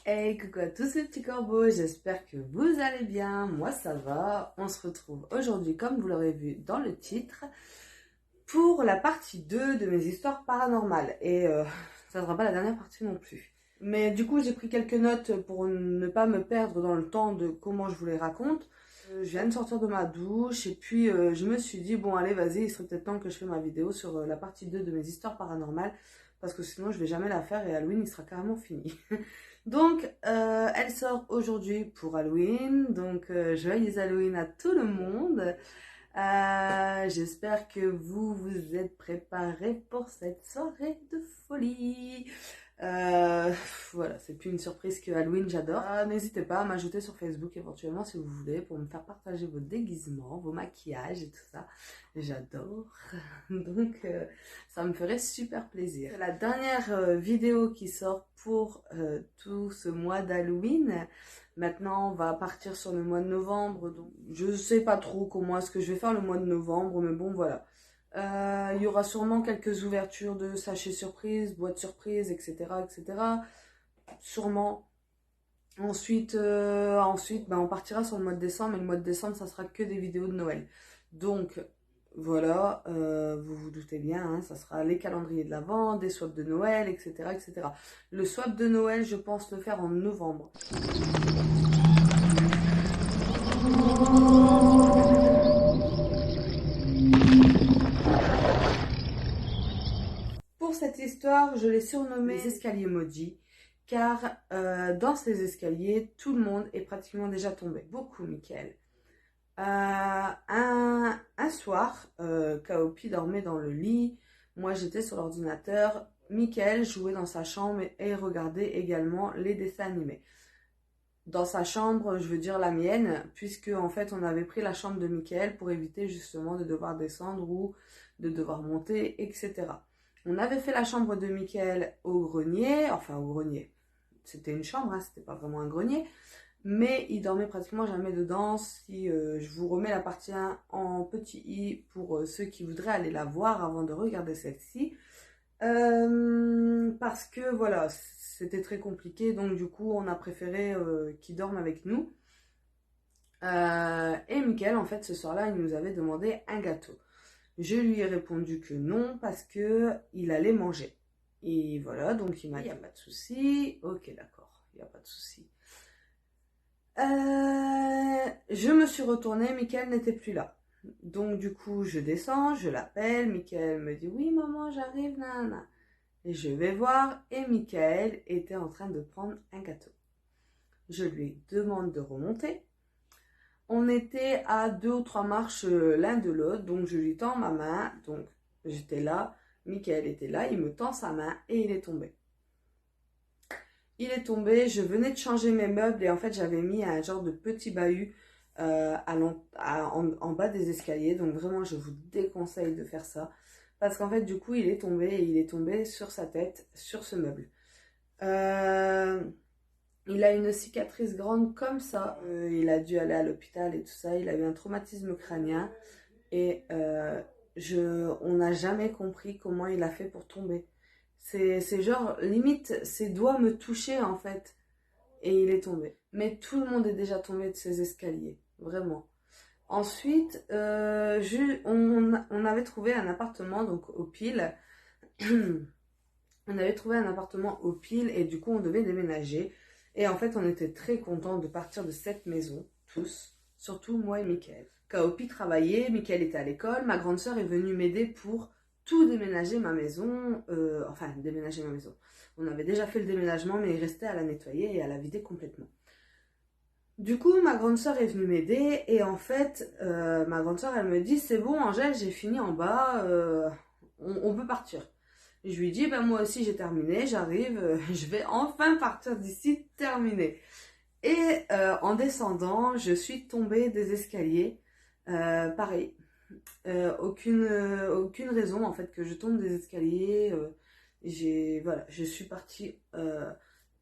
Hey, coucou à tous les petits corbeaux, j'espère que vous allez bien, moi ça va. On se retrouve aujourd'hui, comme vous l'aurez vu dans le titre, pour la partie 2 de mes histoires paranormales. Et ça ne sera pas la dernière partie non plus. Mais du coup, j'ai pris quelques notes pour ne pas me perdre dans le temps de comment je vous les raconte. Je viens de sortir de ma douche et puis je me suis dit, bon allez, vas-y, il serait peut-être temps que je fais ma vidéo sur la partie 2 de mes histoires paranormales. Parce que sinon, je vais jamais la faire et Halloween, il sera carrément fini. Donc, elle sort aujourd'hui pour Halloween. Donc, joyeux Halloween à tout le monde. J'espère que vous vous êtes préparés pour cette soirée de folie. Euh, voilà, c'est plus une surprise que Halloween, j'adore. N'hésitez pas à m'ajouter sur Facebook éventuellement si vous voulez pour me faire partager vos déguisements, vos maquillages et tout ça. J'adore. Donc, ça me ferait super plaisir. C'est la dernière vidéo qui sort pour tout ce mois d'Halloween. Maintenant, on va partir sur le mois de novembre. Donc, je sais pas trop comment est-ce que je vais faire le mois de novembre, mais bon, voilà. Il y aura sûrement quelques ouvertures de sachets surprises, boîtes surprises, etc., etc. Sûrement. Ensuite, on partira sur le mois de décembre. Et le mois de décembre, ça sera que des vidéos de Noël. Donc, voilà, vous vous doutez bien, hein, ça sera les calendriers de l'Avent, des swaps de Noël, etc., etc. Le swap de Noël, je pense le faire en novembre. Pour cette histoire, je l'ai surnommé les escaliers maudits, car dans ces escaliers, tout le monde est pratiquement déjà tombé. Beaucoup, Michael. Un soir, Kaopi dormait dans le lit, moi j'étais sur l'ordinateur, Michael jouait dans sa chambre et regardait également les dessins animés. Dans sa chambre, je veux dire la mienne, puisque en fait on avait pris la chambre de Michael pour éviter justement de devoir descendre ou de devoir monter, etc. On avait fait la chambre de Michael au grenier, enfin au grenier, c'était une chambre, hein, c'était pas vraiment un grenier, mais il dormait pratiquement jamais dedans. Si je vous remets la partie 1 en petit i pour ceux qui voudraient aller la voir avant de regarder celle-ci. Parce que voilà, c'était très compliqué, donc du coup on a préféré qu'il dorme avec nous. Et Mickaël, en fait, ce soir-là, il nous avait demandé un gâteau. Je lui ai répondu que non, parce que il allait manger. Et voilà, donc il m'a dit, il n'y a pas de souci. Ok, d'accord, il n'y a pas de souci. Je me suis retournée, Mickaël n'était plus là. Donc du coup, je descends, je l'appelle, Mickaël me dit, oui maman, j'arrive, nana. Et je vais voir, et Mickaël était en train de prendre un gâteau. Je lui demande de remonter. On était à 2 ou 3 marches l'un de l'autre, donc je lui tends ma main. Donc j'étais là, Mickaël était là, il me tend sa main et il est tombé. Il est tombé, je venais de changer mes meubles et en fait j'avais mis un genre de petit bahut en bas des escaliers. Donc vraiment je vous déconseille de faire ça. Parce qu'en fait du coup il est tombé et il est tombé sur sa tête, sur ce meuble. Il a une cicatrice grande comme ça. Il a dû aller à l'hôpital et tout ça. Il a eu un traumatisme crânien. Et on n'a jamais compris comment il a fait pour tomber. C'est genre, limite, ses doigts me touchaient en fait. Et il est tombé. Mais tout le monde est déjà tombé de ces escaliers. Vraiment. Ensuite, on avait trouvé un appartement, donc au Pile. On avait trouvé un appartement au Pile et du coup, on devait déménager. Et en fait, on était très contents de partir de cette maison, tous, surtout moi et Mickaël. Kaopi travaillait, Mickaël était à l'école, ma grande sœur est venue m'aider pour tout déménager ma maison, déménager ma maison. On avait déjà fait le déménagement, mais il restait à la nettoyer et à la vider complètement. Du coup, ma grande sœur est venue m'aider et en fait, ma grande sœur, elle me dit, c'est bon Angèle, j'ai fini en bas, on peut partir. Et je lui dis, ben moi aussi j'ai terminé, j'arrive, je vais enfin partir d'ici, terminé. Et en descendant, je suis tombée des escaliers, pareil, aucune raison en fait que je tombe des escaliers, voilà, je suis partie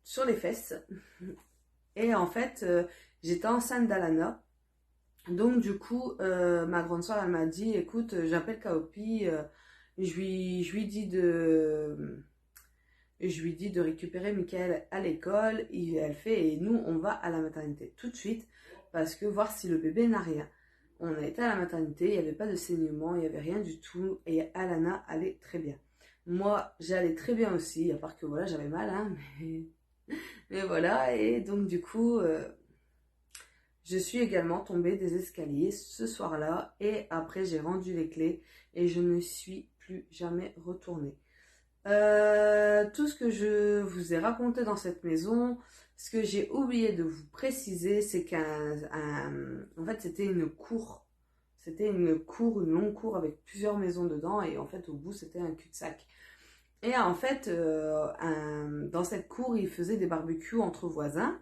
sur les fesses. Et en fait, j'étais enceinte d'Alana. Donc du coup, ma grande soeur, elle m'a dit, écoute, j'appelle Kaopi, je lui dis Et je lui dis de récupérer Michael à l'école. Elle fait, et nous, on va à la maternité tout de suite, parce que voir si le bébé n'a rien. On a été à la maternité, il n'y avait pas de saignement, il n'y avait rien du tout, et Alana allait très bien. Moi, j'allais très bien aussi, à part que voilà, j'avais mal, hein, mais voilà, et donc du coup, je suis également tombée des escaliers ce soir-là, et après j'ai rendu les clés, et je ne suis plus jamais retournée. Tout ce que je vous ai raconté dans cette maison, ce que j'ai oublié de vous préciser, c'est en fait, c'était une cour. C'était une longue cour avec plusieurs maisons dedans, et en fait, au bout, c'était un cul-de-sac. Et en fait, dans cette cour, ils faisaient des barbecues entre voisins.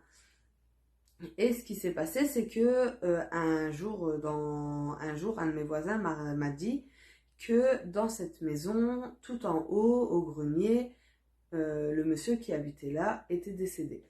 Et ce qui s'est passé, c'est que un jour, un de mes voisins m'a dit que dans cette maison, tout en haut, au grenier, le monsieur qui habitait là était décédé.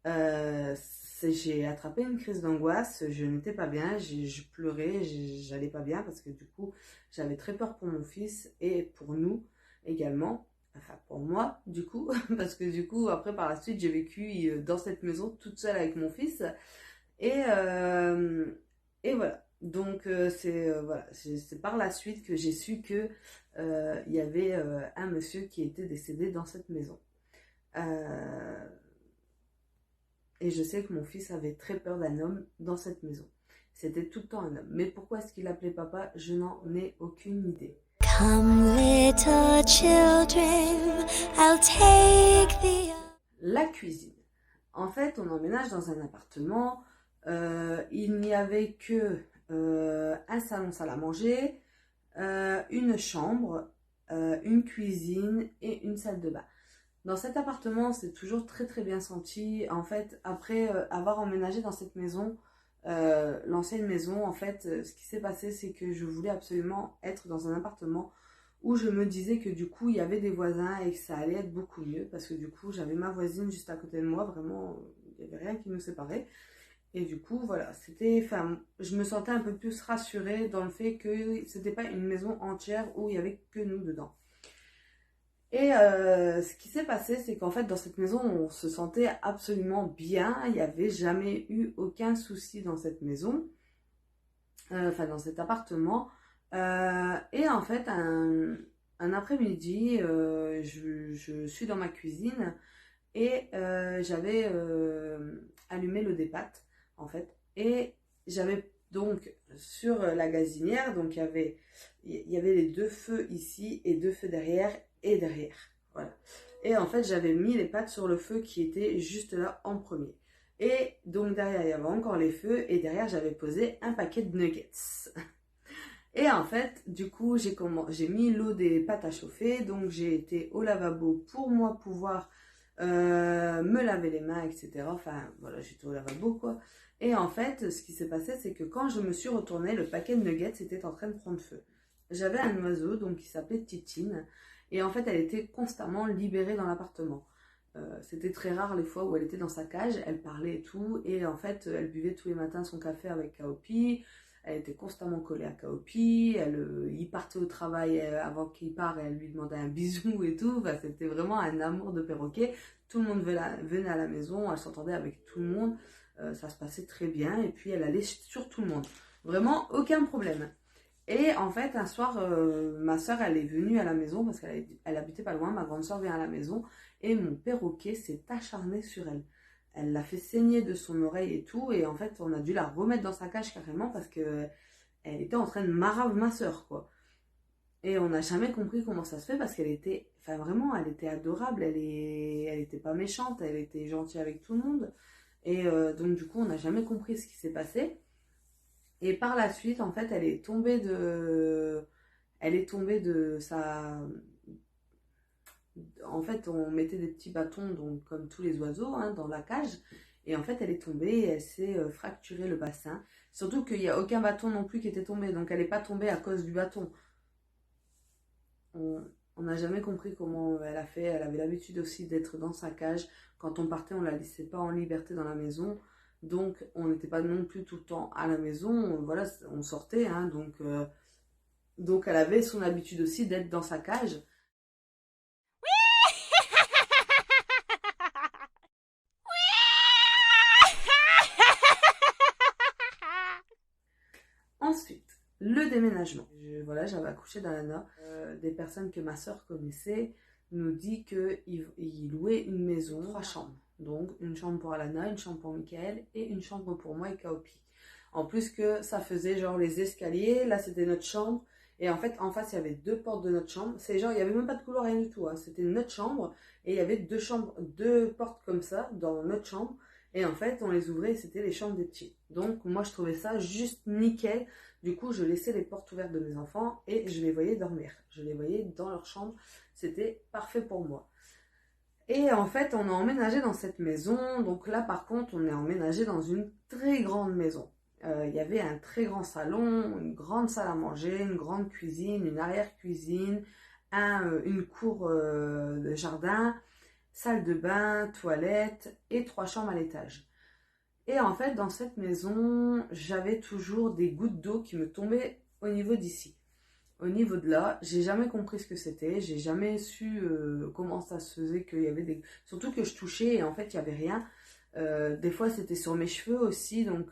J'ai attrapé une crise d'angoisse, je n'étais pas bien, je pleurais, j'allais pas bien parce que du coup, j'avais très peur pour mon fils et pour nous également. Enfin, pour moi, du coup, parce que du coup, après, par la suite, j'ai vécu dans cette maison toute seule avec mon fils. Et, euh, et voilà. Donc, c'est par la suite que j'ai su que il y avait un monsieur qui était décédé dans cette maison. Euh, et je sais que mon fils avait très peur d'un homme dans cette maison. C'était tout le temps un homme. Mais pourquoi est-ce qu'il l'appelait papa? Je n'en ai aucune idée. Come little children, I'll take the... La cuisine. En fait, on emménage dans un appartement. Il n'y avait que un salon salle à manger, une chambre, une cuisine et une salle de bain. Dans cet appartement, c'est toujours très très bien senti. En fait, après avoir emménagé dans cette maison, l'ancienne maison, en fait, ce qui s'est passé, c'est que je voulais absolument être dans un appartement où je me disais que du coup, il y avait des voisins et que ça allait être beaucoup mieux. Parce que du coup, j'avais ma voisine juste à côté de moi, vraiment, il n'y avait rien qui nous séparait. Et du coup, voilà, je me sentais un peu plus rassurée dans le fait que c'était pas une maison entière où il y avait que nous dedans. Et ce qui s'est passé, c'est qu'en fait, dans cette maison, on se sentait absolument bien. Il n'y avait jamais eu aucun souci dans cette maison, dans cet appartement. Et en fait, un après-midi, je suis dans ma cuisine et j'avais allumé le dépâte, en fait. Et j'avais donc sur la gazinière, donc il y avait les deux feux ici et deux feux derrière et derrière. Voilà. Et en fait, j'avais mis les pâtes sur le feu qui était juste là en premier. Et donc derrière, il y avait encore les feux et derrière, j'avais posé un paquet de nuggets. Et en fait, du coup, j'ai mis l'eau des pâtes à chauffer. Donc j'ai été au lavabo pour moi pouvoir me laver les mains, etc. Enfin, voilà, j'étais au lavabo, quoi. Et en fait, ce qui s'est passé, c'est que quand je me suis retournée, le paquet de nuggets était en train de prendre feu. J'avais un oiseau, donc qui s'appelait Titine. Et en fait, elle était constamment libérée dans l'appartement. C'était très rare les fois où elle était dans sa cage, elle parlait et tout. Et en fait, elle buvait tous les matins son café avec Kaopi. Elle était constamment collée à Kaopi. Il partait au travail avant qu'il parte et elle lui demandait un bisou et tout. Enfin, c'était vraiment un amour de perroquet. Tout le monde venait à la maison, elle s'entendait avec tout le monde. Ça se passait très bien et puis elle allait sur tout le monde. Vraiment aucun problème. Et en fait, un soir, ma soeur, elle est venue à la maison parce qu'elle habitait pas loin. Ma grande soeur vient à la maison et mon perroquet s'est acharné sur elle. Elle l'a fait saigner de son oreille et tout. Et en fait, on a dû la remettre dans sa cage carrément parce que elle était en train de marave ma soeur, quoi. Et on n'a jamais compris comment ça se fait parce qu'elle était, enfin vraiment, elle était adorable. Elle était pas méchante, elle était gentille avec tout le monde. Et donc du coup, on n'a jamais compris ce qui s'est passé. Et par la suite, en fait, elle est tombée de sa... En fait, on mettait des petits bâtons, donc comme tous les oiseaux, hein, dans la cage. Et en fait, elle est tombée et elle s'est fracturé le bassin. Surtout qu'il n'y a aucun bâton non plus qui était tombé. Donc, elle n'est pas tombée à cause du bâton. On n'a jamais compris comment elle a fait. Elle avait l'habitude aussi d'être dans sa cage. Quand on partait, on ne la laissait pas en liberté dans la maison. Donc, on n'était pas non plus tout le temps à la maison. Voilà, on sortait. Hein, donc, elle avait son habitude aussi d'être dans sa cage. le déménagement. Voilà, j'avais accouché d'Alana. Des personnes que ma soeur connaissait nous dit qu'il louait une maison, 3 chambres. Donc une chambre pour Alana, une chambre pour Michael et une chambre pour moi et Kaopi. En plus que ça faisait genre les escaliers, là c'était notre chambre. Et en fait, en face, il y avait 2 portes de notre chambre. C'est genre, il n'y avait même pas de couloir, rien du tout, hein. C'était notre chambre. Et il y avait 2 portes comme ça dans notre chambre. Et en fait, on les ouvrait et c'était les chambres des petits. Donc, moi, je trouvais ça juste nickel. Du coup, je laissais les portes ouvertes de mes enfants et je les voyais dormir. Je les voyais dans leur chambre. C'était parfait pour moi. Et en fait, on a emménagé dans cette maison. Donc là, par contre, on est emménagé dans une très grande maison. Il y avait un très grand salon, une grande salle à manger, une grande cuisine, une arrière-cuisine, une cour de jardin, salle de bain, toilette et 3 chambres à l'étage. Et en fait, dans cette maison, j'avais toujours des gouttes d'eau qui me tombaient au niveau d'ici. Au niveau de là, j'ai jamais compris ce que c'était, j'ai jamais su comment ça se faisait qu'il y avait des... Surtout que je touchais et en fait, il n'y avait rien. Des fois, c'était sur mes cheveux aussi. Donc,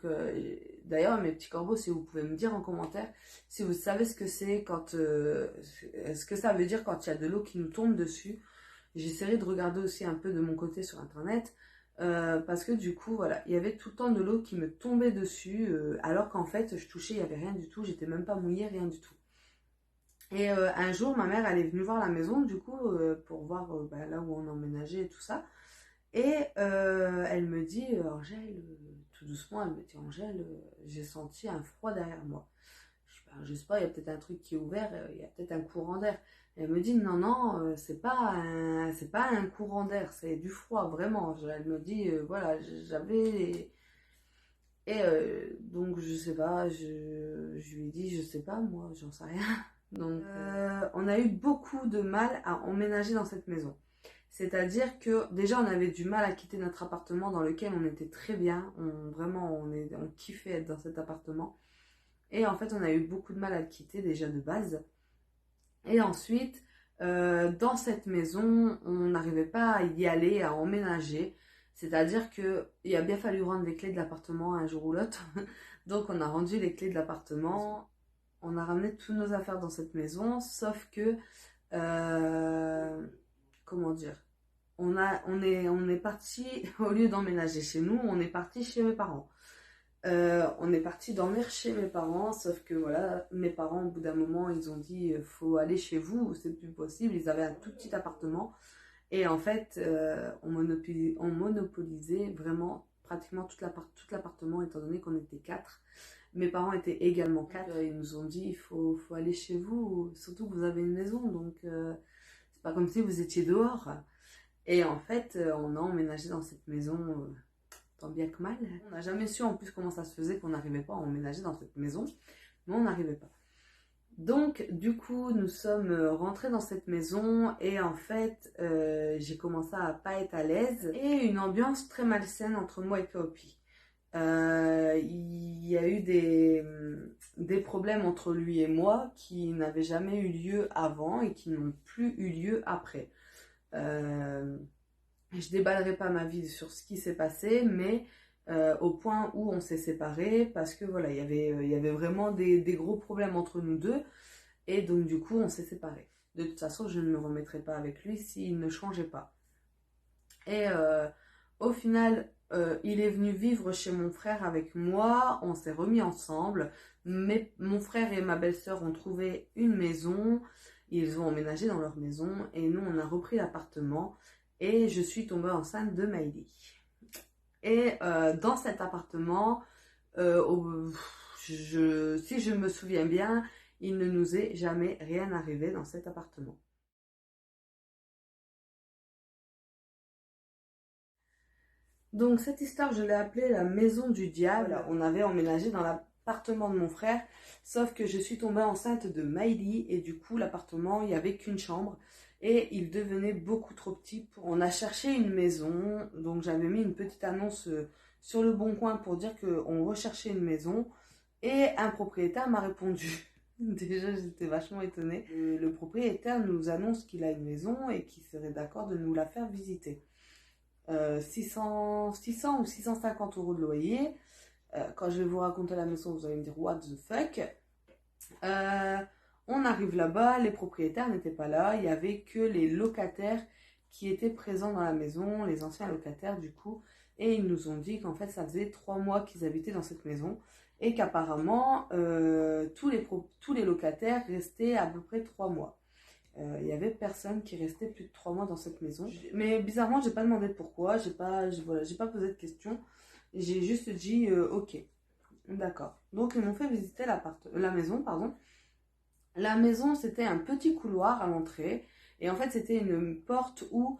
d'ailleurs, mes petits corbeaux, si vous pouvez me dire en commentaire si vous savez ce que c'est quand... ce que ça veut dire quand il y a de l'eau qui nous tombe dessus. J'essaierai de regarder aussi un peu de mon côté sur Internet. Parce que du coup, voilà, il y avait tout le temps de l'eau qui me tombait dessus. Alors qu'en fait, je touchais, il n'y avait rien du tout. J'étais même pas mouillée, rien du tout. Et un jour, ma mère, elle est venue voir la maison, du coup, pour voir là où on emménageait et tout ça. Et elle me dit, Angèle, tout doucement, elle me dit, Angèle, j'ai senti un froid derrière moi. Je sais pas, il y a peut-être un truc qui est ouvert, il y a peut-être un courant d'air. Elle me dit, non, non, c'est pas un courant d'air, c'est du froid, vraiment. Elle me dit, voilà, j'avais... Et donc, je sais pas, je lui ai dit, je sais pas, moi, j'en sais rien. Donc, on a eu beaucoup de mal à emménager dans cette maison. C'est-à-dire que déjà, on avait du mal à quitter notre appartement dans lequel on était très bien. On kiffait être dans cet appartement. Et en fait, on a eu beaucoup de mal à le quitter déjà de base. Et ensuite, dans cette maison, on n'arrivait pas à y aller, à emménager. C'est-à-dire qu'il a bien fallu rendre les clés de l'appartement un jour ou l'autre. Donc, on a rendu les clés de l'appartement. On a ramené toutes nos affaires dans cette maison, sauf que, comment dire, on est parti, au lieu d'emménager chez nous, on est parti chez mes parents. On est parti dormir chez mes parents, sauf que voilà, mes parents, au bout d'un moment, ils ont dit, faut aller chez vous, c'est plus possible. Ils avaient un tout petit appartement. Et en fait, on monopolisait vraiment pratiquement tout l'appartement, étant donné qu'on était 4. Mes parents étaient également 4. Ils nous ont dit, il faut aller chez vous, surtout que vous avez une maison, donc c'est pas comme si vous étiez dehors. Et en fait, on a emménagé dans cette maison, tant bien que mal. On n'a jamais su en plus comment ça se faisait qu'on n'arrivait pas à emménager dans cette maison, mais on n'arrivait pas. Donc, du coup, nous sommes rentrés dans cette maison et en fait, j'ai commencé à pas être à l'aise et une ambiance très malsaine entre moi et Kaopi. Il y a eu des problèmes entre lui et moi qui n'avaient jamais eu lieu avant et qui n'ont plus eu lieu après. Je déballerai pas ma vie sur ce qui s'est passé, mais au point où on s'est séparés parce que voilà, il y avait vraiment des gros problèmes entre nous deux et donc du coup on s'est séparés. De toute façon, je ne me remettrai pas avec lui s'il ne changeait pas. Et au final, il est venu vivre chez mon frère avec moi, on s'est remis ensemble, mais mon frère et ma belle-sœur ont trouvé une maison, ils ont emménagé dans leur maison et nous on a repris l'appartement et je suis tombée enceinte de Maïli. Et dans cet appartement, si je me souviens bien, il ne nous est jamais rien arrivé dans cet appartement. Donc cette histoire, je l'ai appelée la maison du diable. Voilà, on avait emménagé dans l'appartement de mon frère, sauf que je suis tombée enceinte de Maïli et du coup l'appartement, il n'y avait qu'une chambre et il devenait beaucoup trop petit. On a cherché une maison, donc j'avais mis une petite annonce sur le Bon Coin pour dire qu'on recherchait une maison et un propriétaire m'a répondu. Déjà, j'étais vachement étonnée. Le propriétaire nous annonce qu'il a une maison et qu'il serait d'accord de nous la faire visiter. 600 ou 650 € de loyer. Quand je vais vous raconter la maison, vous allez me dire what the fuck. Euh, on arrive là-bas, les propriétaires n'étaient pas là, il n'y avait que les locataires qui étaient présents dans la maison, les anciens locataires du coup, et ils nous ont dit qu'en fait ça faisait 3 mois qu'ils habitaient dans cette maison et qu'apparemment tous les locataires restaient à peu près 3 mois. Il y avait personne qui restait plus de 3 mois dans cette maison. Mais bizarrement, j'ai pas demandé pourquoi, voilà, j'ai pas posé de questions. J'ai juste dit ok, d'accord. Donc ils m'ont fait visiter la maison, pardon. La maison, c'était un petit couloir à l'entrée. Et en fait, c'était une porte où,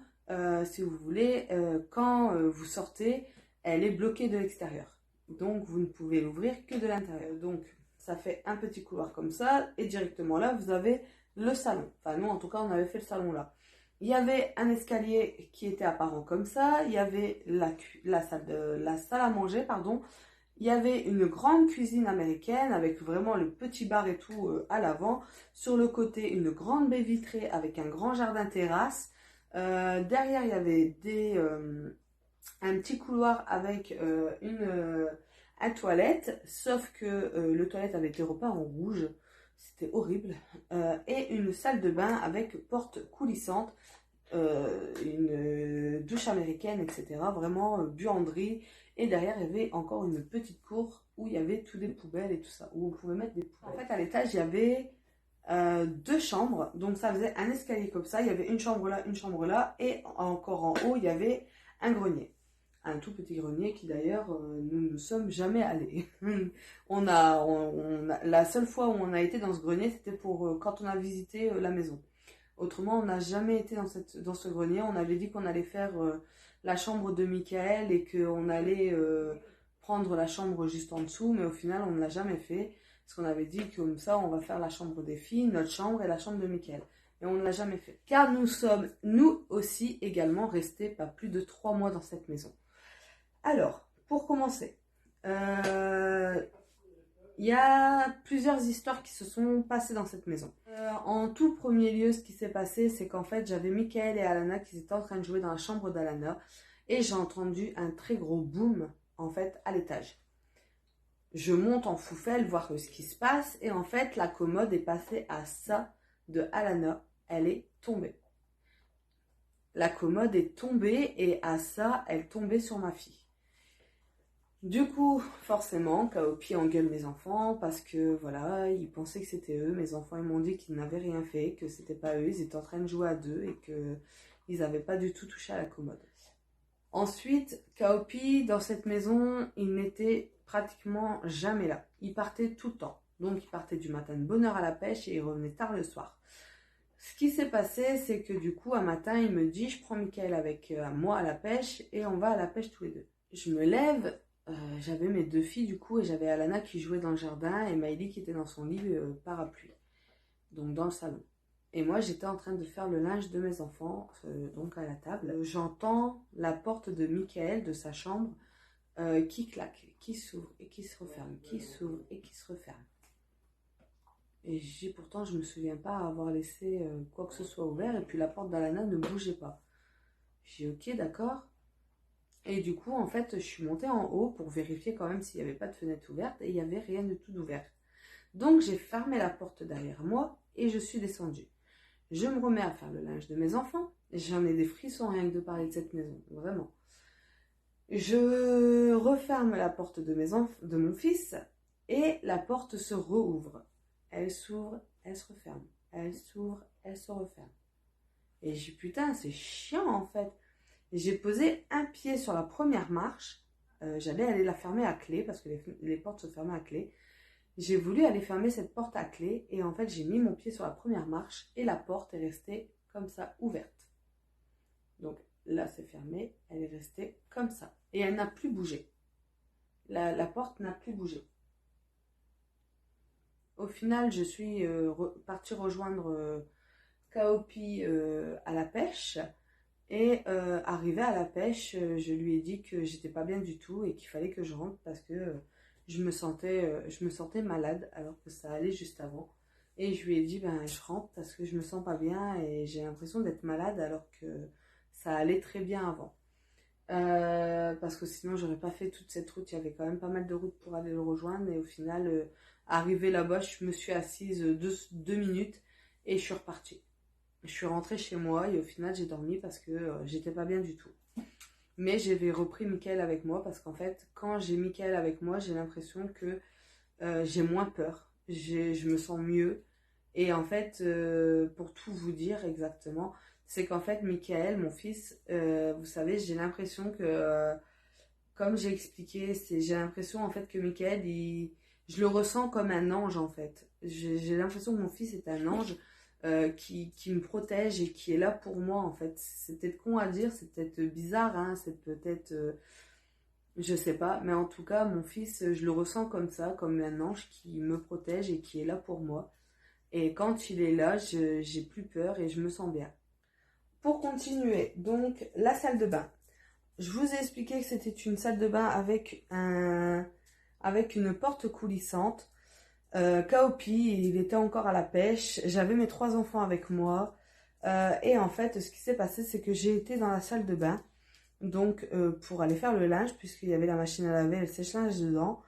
si vous voulez, quand vous sortez, elle est bloquée de l'extérieur. Donc, vous ne pouvez l'ouvrir que de l'intérieur. Donc, ça fait un petit couloir comme ça. Et directement là, vous avez le salon. Enfin, nous, en tout cas, on avait fait le salon là. Il y avait un escalier qui était apparent comme ça. Il y avait la salle à manger, pardon. Il y avait une grande cuisine américaine avec vraiment le petit bar et tout à l'avant. Sur le côté, une grande baie vitrée avec un grand jardin terrasse. Derrière, il y avait un petit couloir avec un toilette. Sauf que le toilette avait été repeint en rouge. C'était horrible. Et une salle de bain avec porte coulissante. Une douche américaine, etc. Vraiment buanderie. Et derrière, il y avait encore une petite cour où il y avait toutes des poubelles et tout ça, où on pouvait mettre des poubelles. En fait, à l'étage, il y avait 2 chambres. Donc, ça faisait un escalier comme ça. Il y avait une chambre là. Et encore en haut, il y avait un grenier. Un tout petit grenier qui, d'ailleurs, nous ne sommes jamais allés. La seule fois où on a été dans ce grenier, c'était pour quand on a visité la maison. Autrement, on n'a jamais été dans ce grenier. On avait dit qu'on allait faire la chambre de Michael et qu'on allait prendre la chambre juste en dessous, mais au final, on ne l'a jamais fait. Parce qu'on avait dit que comme ça, on va faire la chambre des filles, notre chambre et la chambre de Michael. Et on ne l'a jamais fait. Car nous sommes, nous aussi, également restés pas plus de 3 mois dans cette maison. Alors, pour commencer, il y a plusieurs histoires qui se sont passées dans cette maison. En tout premier lieu, ce qui s'est passé, c'est qu'en fait, j'avais Michael et Alana qui étaient en train de jouer dans la chambre d'Alana et j'ai entendu un très gros boom, en fait, à l'étage. Je monte en foufelle voir ce qui se passe et en fait, la commode est passée à ça de Alana. Elle est tombée. La commode est tombée et à ça, elle tombait sur ma fille. Du coup, forcément, Kaopi engueule mes enfants parce que voilà, ils pensaient que c'était eux. Mes enfants, ils m'ont dit qu'ils n'avaient rien fait, que c'était pas eux. Ils étaient en train de jouer à deux et qu'ils n'avaient pas du tout touché à la commode. Ensuite, Kaopi, dans cette maison, il n'était pratiquement jamais là. Il partait tout le temps. Donc, il partait du matin de bonne heure à la pêche et il revenait tard le soir. Ce qui s'est passé, c'est que du coup, un matin, il me dit, je prends Mickaël avec moi à la pêche et on va à la pêche tous les deux. Je me lève. J'avais mes 2 filles du coup et j'avais Alana qui jouait dans le jardin et Maëlie qui était dans son lit parapluie, donc dans le salon. Et moi j'étais en train de faire le linge de mes enfants, donc à la table. J'entends la porte de Michael de sa chambre qui claque, qui s'ouvre et qui se referme, qui s'ouvre et qui se referme. Et pourtant je me souviens pas avoir laissé quoi que ce soit ouvert et puis la porte d'Alana ne bougeait pas. J'ai dit ok d'accord. Et du coup, en fait, je suis montée en haut pour vérifier quand même s'il n'y avait pas de fenêtre ouverte et il n'y avait rien du tout d'ouvert. Donc, j'ai fermé la porte derrière moi et je suis descendue. Je me remets à faire le linge de mes enfants. J'en ai des frissons rien que de parler de cette maison, vraiment. Je referme la porte de mon fils et la porte se rouvre. Elle s'ouvre, elle se referme. Elle s'ouvre, elle se referme. Et j'ai dit putain, c'est chiant en fait. J'ai posé un pied sur la première marche. J'allais aller la fermer à clé parce que les portes se fermaient à clé. J'ai voulu aller fermer cette porte à clé et en fait j'ai mis mon pied sur la première marche et la porte est restée comme ça ouverte. Donc là c'est fermé, elle est restée comme ça et elle n'a plus bougé. La porte n'a plus bougé. Au final je suis partie rejoindre Kaopi à la pêche. Et arrivé à la pêche, je lui ai dit que j'étais pas bien du tout et qu'il fallait que je rentre parce que je me sentais malade alors que ça allait juste avant. Et je lui ai dit, ben je rentre parce que je me sens pas bien et j'ai l'impression d'être malade alors que ça allait très bien avant. Parce que sinon j'aurais pas fait toute cette route. Il y avait quand même pas mal de routes pour aller le rejoindre. Et au final, arrivé là-bas, je me suis assise 2 minutes et je suis repartie. Je suis rentrée chez moi et au final j'ai dormi parce que j'étais pas bien du tout. Mais j'avais repris Mickaël avec moi parce qu'en fait, quand j'ai Mickaël avec moi, j'ai l'impression que j'ai moins peur. Je me sens mieux. Et en fait, pour tout vous dire exactement, c'est qu'en fait, Mickaël, mon fils, vous savez, j'ai l'impression que, comme j'ai expliqué, j'ai l'impression en fait que Mickaël, je le ressens comme un ange en fait. J'ai l'impression que mon fils est un ange qui me protège et qui est là pour moi en fait. C'est peut-être con à dire, c'est peut-être bizarre, hein, c'est peut-être, je sais pas, mais en tout cas, mon fils, je le ressens comme ça, comme un ange qui me protège et qui est là pour moi. Et quand il est là, j'ai plus peur et je me sens bien. Pour continuer, donc la salle de bain. Je vous ai expliqué que c'était une salle de bain avec une porte coulissante. Kaopi, il était encore à la pêche. J'avais mes 3 enfants avec moi. Et en fait, ce qui s'est passé, c'est que j'ai été dans la salle de bain. Donc, pour aller faire le linge, puisqu'il y avait la machine à laver et le sèche-linge dedans.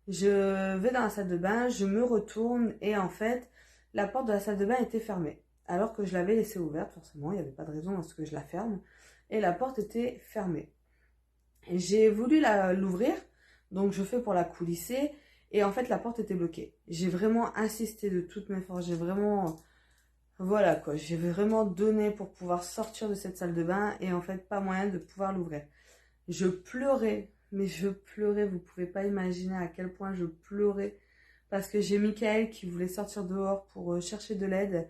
Je vais dans la salle de bain, je me retourne et en fait, la porte de la salle de bain était fermée. Alors que je l'avais laissée ouverte, forcément, il n'y avait pas de raison à ce que je la ferme. Et la porte était fermée. J'ai voulu l'ouvrir, donc je fais pour la coulisser. Et en fait, la porte était bloquée. J'ai vraiment insisté de toutes mes forces. J'ai vraiment... Voilà quoi, j'ai vraiment donné pour pouvoir sortir de cette salle de bain. Et en fait, pas moyen de pouvoir l'ouvrir. Je pleurais, mais je pleurais, vous pouvez pas imaginer à quel point je pleurais. Parce que j'ai Mickaël qui voulait sortir dehors pour chercher de l'aide.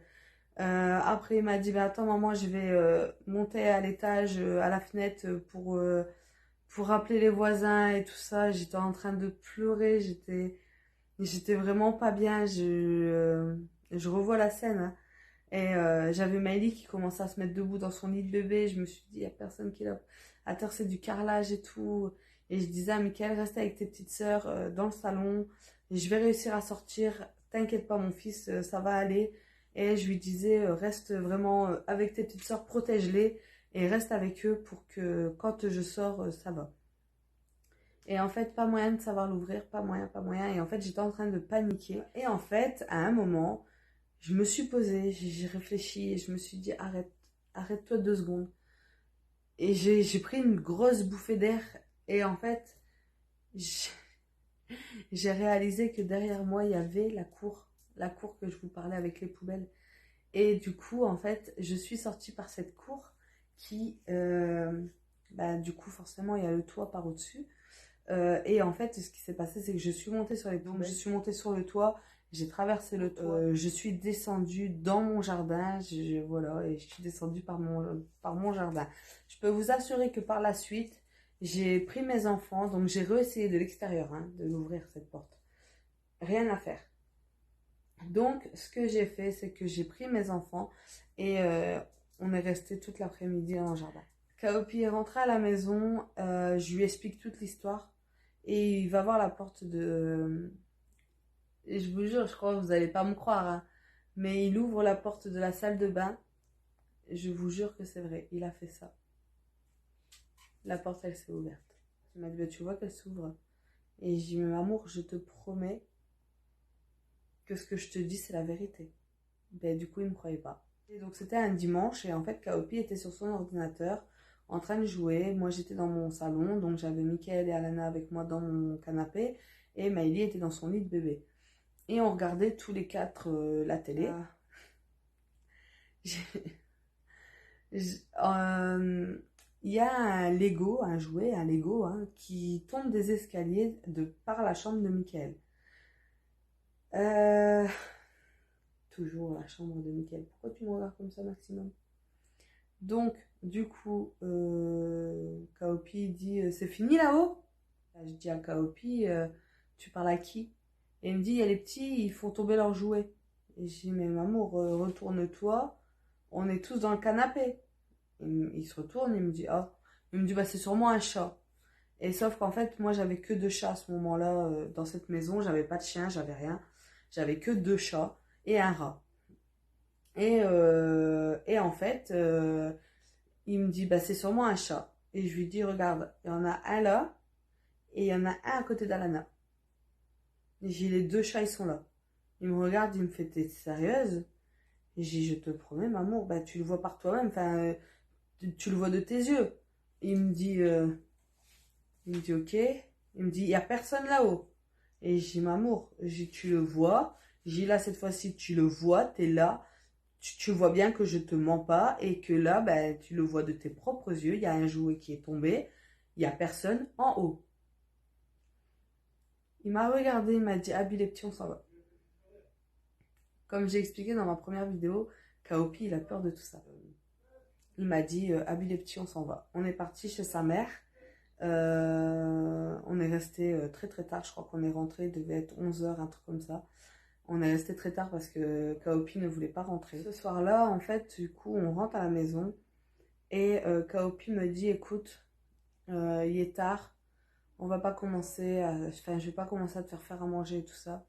Après, il m'a dit, bah, attends maman, je vais monter à l'étage, à la fenêtre pour appeler les voisins et tout ça. J'étais en train de pleurer, j'étais vraiment pas bien. Je revois la scène, hein. Et j'avais Maëlie qui commençait à se mettre debout dans son lit de bébé. Je me suis dit, il n'y a personne qui est là. À terre, c'est du carrelage et tout. Et je disais à Mickaël, reste avec tes petites sœurs dans le salon. Et je vais réussir à sortir. T'inquiète pas, mon fils, ça va aller. Et je lui disais, reste vraiment avec tes petites sœurs, protège-les. Et reste avec eux pour que quand je sors, ça va. Et en fait, pas moyen de savoir l'ouvrir, pas moyen, pas moyen. Et en fait, j'étais en train de paniquer. Et en fait, à un moment, je me suis posée, j'ai réfléchi et je me suis dit arrête-toi 2 secondes. Et j'ai pris une grosse bouffée d'air et en fait, j'ai réalisé que derrière moi, il y avait la cour que je vous parlais avec les poubelles. Et du coup, en fait, je suis sortie par cette cour qui, bah, du coup, forcément, il y a le toit par au-dessus. Et en fait, ce qui s'est passé, c'est que je suis montée sur les poubelles. Donc, je suis montée sur le toit, j'ai traversé le toit, je suis descendue dans mon jardin, voilà, et je suis descendue par mon jardin. Je peux vous assurer que par la suite, j'ai pris mes enfants, donc j'ai réessayé de l'extérieur, hein, de l'ouvrir cette porte. Rien à faire. Donc, ce que j'ai fait, c'est que j'ai pris mes enfants et on est resté toute l'après-midi dans le jardin. Kaopi est rentré à la maison, je lui explique toute l'histoire et il va voir la porte de... Et je vous jure, je crois que vous n'allez pas me croire, hein, mais il ouvre la porte de la salle de bain. Je vous jure que c'est vrai, il a fait ça. La porte, elle s'est ouverte. Il m'a dit, bah, tu vois qu'elle s'ouvre. Et j'ai dit, mais amour, je te promets que ce que je te dis, c'est la vérité. Ben, du coup, il ne me croyait pas. Et donc, c'était un dimanche et en fait, Kaopi était sur son ordinateur en train de jouer. Moi, j'étais dans mon salon, donc j'avais Mickaël et Alana avec moi dans mon canapé et Maëlie était dans son lit de bébé. Et on regardait tous les 4 la télé. Il y a un jouet, un Lego, hein, qui tombe des escaliers par la chambre de Mickaël. Toujours la chambre de Mickaël. Pourquoi tu me regardes comme ça, maximum? Donc, du coup, Kaopi dit, c'est fini là-haut? Je dis à Kaopi, tu parles à qui? Et il me dit, il y a les petits, ils font tomber leurs jouets. Et je dis, mais maman, retourne-toi, on est tous dans le canapé. Il se retourne, il me dit, ah. Il me dit, bah c'est sûrement un chat. Et sauf qu'en fait, moi, j'avais que 2 chats à ce moment-là dans cette maison. J'avais pas de chien, j'avais rien. J'avais que 2 chats et un rat. Et en fait, il me dit, bah c'est sûrement un chat. Et je lui dis, regarde, il y en a un là, et il y en a un à côté d'Alana. Et j'ai les deux chats, ils sont là. Il me regarde, il me fait, t'es sérieuse? Et j'ai dit, je te promets, maman, bah, tu le vois par toi-même, enfin, tu le vois de tes yeux. Et il me dit, ok. Il me dit, il n'y a personne là-haut. Et j'ai dit, mamour, tu le vois. J'ai dit, là, cette fois-ci, tu le vois, t'es là. Tu vois bien que je te mens pas et que là, ben, tu le vois de tes propres yeux. Il y a un jouet qui est tombé. Il n'y a personne en haut. Il m'a regardé, il m'a dit, Abby les petits, on s'en va. Comme j'ai expliqué dans ma première vidéo, Kaopi, il a peur de tout ça. Il m'a dit, Abby les petits, on s'en va. On est parti chez sa mère. On est resté très très tard. Je crois qu'on est rentré, il devait être 11 h, un truc comme ça. On est resté très tard parce que Kaopi ne voulait pas rentrer. Ce soir-là, en fait, du coup, on rentre à la maison. Et Kaopi me dit, écoute, il est tard, on va pas commencer enfin, je vais pas commencer à te faire à manger et tout ça.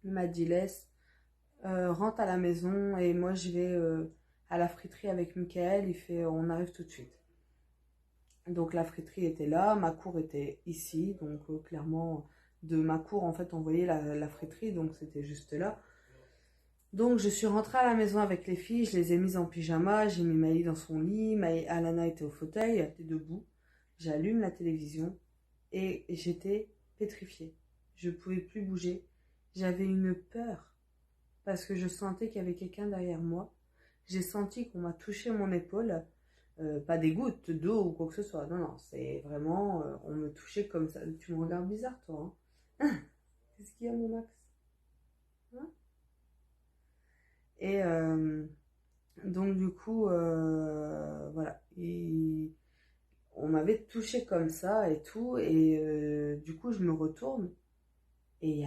Il m'a dit, laisse, rentre à la maison et moi je vais à la friterie avec Michael. Il fait, on arrive tout de suite. Donc la friterie était là, ma cour était ici, donc clairement de ma cour en fait on voyait la friterie, donc c'était juste là. Donc je suis rentrée à la maison avec les filles, je les ai mises en pyjama, j'ai mis Maï dans son lit, Alana était au fauteuil, elle était debout. J'allume la télévision et j'étais pétrifiée. Je ne pouvais plus bouger. J'avais une peur parce que je sentais qu'il y avait quelqu'un derrière moi. J'ai senti qu'on m'a touché mon épaule, pas des gouttes d'eau ou quoi que ce soit. Non, non, c'est vraiment, on me touchait comme ça. Tu me regardes bizarre, toi. Hein. Qu'est-ce qu'il y a, mon Max? Hein. Et donc du coup, voilà. On m'avait touché comme ça et tout. Et du coup, je me retourne et il y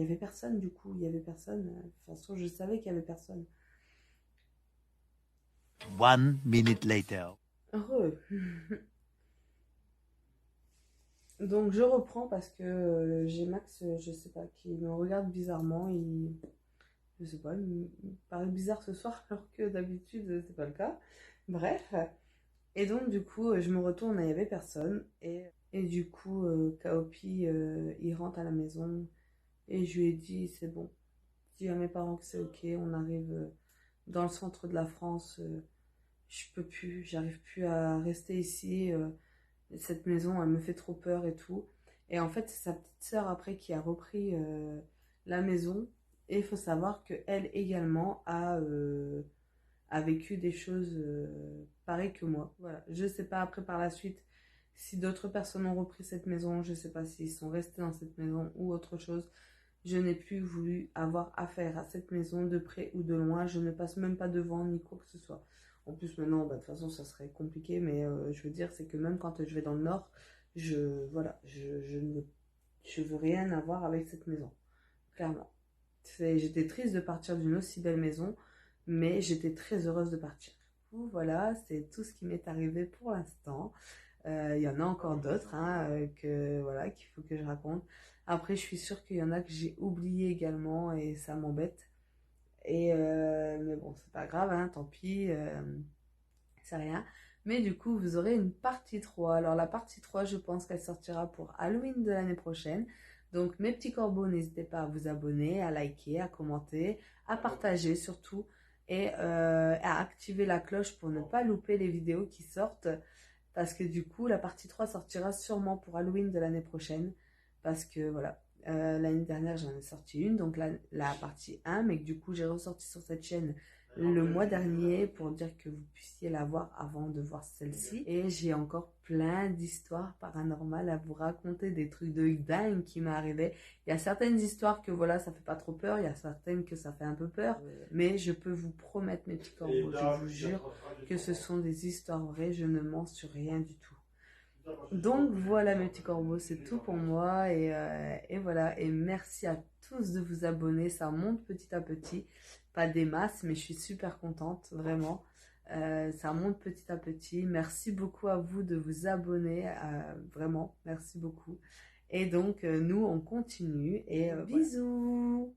avait personne du coup. Il y avait personne. De toute façon, je savais qu'il y avait personne. 1 minute later. Heureux. Donc je reprends parce que j'ai Max, je sais pas, qui me regarde bizarrement. Je sais pas, il me paraît bizarre ce soir alors que d'habitude c'est pas le cas. Bref. Et donc du coup je me retourne et il y avait personne. Et du coup Kaopi il rentre à la maison et je lui ai dit c'est bon. Je dis à mes parents que c'est ok, on arrive dans le centre de la France. Je peux plus, j'arrive plus à rester ici. Cette maison, elle me fait trop peur et tout. Et en fait, c'est sa petite sœur après qui a repris la maison. Et il faut savoir qu'elle également a vécu des choses pareilles que moi. Voilà. Je sais pas après par la suite si d'autres personnes ont repris cette maison. Je sais pas s'ils sont restés dans cette maison ou autre chose. Je n'ai plus voulu avoir affaire à cette maison de près ou de loin. Je ne passe même pas devant ni quoi que ce soit. En plus, maintenant, bah, de toute façon, ça serait compliqué, mais je veux dire, c'est que même quand je vais dans le nord, voilà, je veux rien avoir avec cette maison, clairement. J'étais triste de partir d'une aussi belle maison, mais j'étais très heureuse de partir. Voilà, c'est tout ce qui m'est arrivé pour l'instant. Il y en a encore d'autres hein, voilà, qu'il faut que je raconte. Après, je suis sûre qu'il y en a que j'ai oublié également et ça m'embête. Mais bon, c'est pas grave, hein, tant pis, c'est rien. Mais du coup, vous aurez une partie 3. Alors la partie 3, je pense qu'elle sortira pour Halloween de l'année prochaine. Donc mes petits corbeaux, n'hésitez pas à vous abonner, à liker, à commenter, à partager surtout et à activer la cloche pour ne pas louper les vidéos qui sortent. Parce que du coup, la partie 3 sortira sûrement pour Halloween de l'année prochaine. Parce que voilà, l'année dernière, j'en ai sorti une, donc la partie 1, mais que du coup, j'ai ressorti sur cette chaîne le mois dernier pour dire que vous puissiez la voir avant de voir celle-ci. Et j'ai encore plein d'histoires paranormales à vous raconter, des trucs de dingue qui m'est arrivé. Il y a certaines histoires que voilà, ça fait pas trop peur, il y a certaines que ça fait un peu peur, mais je peux vous promettre, mes petits corbeaux, je vous jure que ce sont des histoires vraies, je ne mens sur rien du tout. Donc voilà mes petits corbeaux, c'est tout pour moi et voilà, et merci à tous de vous abonner, ça monte petit à petit, pas des masses mais je suis super contente, vraiment, ça monte petit à petit, merci beaucoup à vous de vous abonner, vraiment, merci beaucoup, et donc nous on continue et bisous.